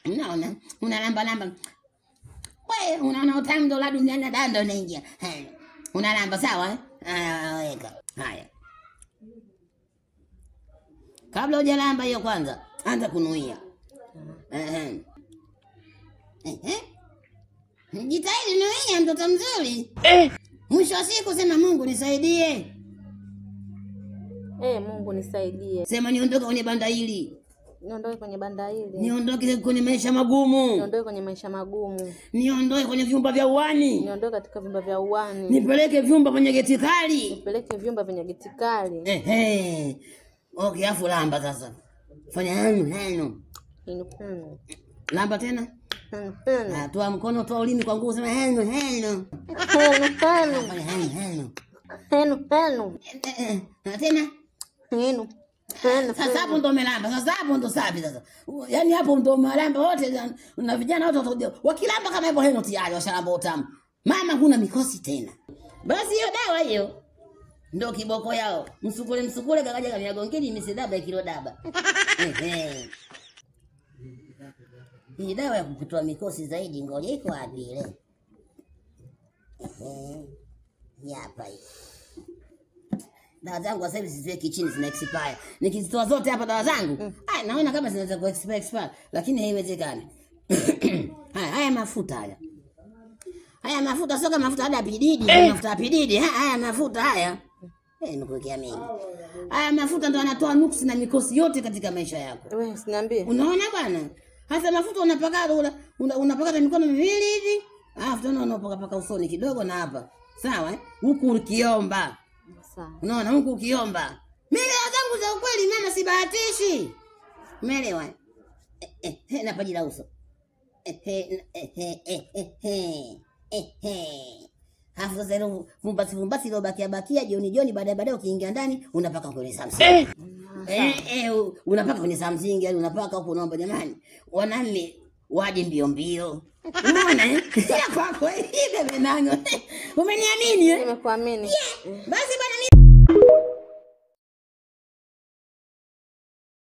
Unaona? Unalamba. Wewe unaona utamu ndo la duniani dando unaingia. Unalamba sawa? Weka. Haya. Kabla hujalamba hiyo kwanza, anza kunuia. Jitahidi nuia mtoto mzuri. Mwisho wa siku sema Mungu nisaidie. Mungu nisaidie. Sema niondoke kwenye banda hili. Niondoke kwenye banda hili. Niondoke kwenye maisha magumu. Niondoke kwenye maisha magumu. Niondoke kwenye vyumba vya uani. Niondoke katika vyumba vya uani. Nipeleke vyumba kwenye geti kali. Nipeleke vyumba vyenye geti kali. Okay, afu lamba sasa. Fanya hano. Lamba tena. Toa mkono, toa ulimi kwa nguvu, sema hano. Fanya hano. Tena. Sasa hapo ndo umelamba. Sasa hapo ndo safi sasa. Yaani hapo ndo umelamba wote na vijana wote wakilamba kama hivyo heno tayari washalamba utamu. Mama huna mikosi tena. Basi hiyo dawa hiyo ndo kiboko yao. Msukule kakaja kaniagongeni misedaba kilo daba. Hii dawa ya kukutoa mikosi zaidi ngoja iko wapi ile? Hapa hii. Dawa zangu sasa hivi siziweki chini zina expire. Nikizitoa zote hapa dawa zangu, naona kama zinaweza ku expire, lakini haiwezekani. Haya mafuta haya. Haya mafuta sio kama mafuta hada pididi, mafuta ya pididi. Haya mafuta haya. Nimekuwekea mingi. Haya mafuta ndo yanatoa nuksi na mikosi yote katika maisha yako. Wewe usiniambie. Unaona bwana? Hasa mafuta unapaka mikono miwili hivi. Alafu tena unapaka usoni kidogo na hapa. Sawa? Huku ukiomba. Sawa. Unaona huku ukiomba. Mimi zangu za ukweli mama sibahatishi. Umeelewa? Na paji la uso. Hafu sasa ile vumbasi ile bakia jioni baadaye ukiingia ndani unapaka kwenye Samsung. Unapaka kwenye Samsung, yani unapaka huko unaomba jamani. Wanaume waje mbio. Unaona? Sio kwako hivi vinanyo. Umeniamini? Nimekuamini. Basi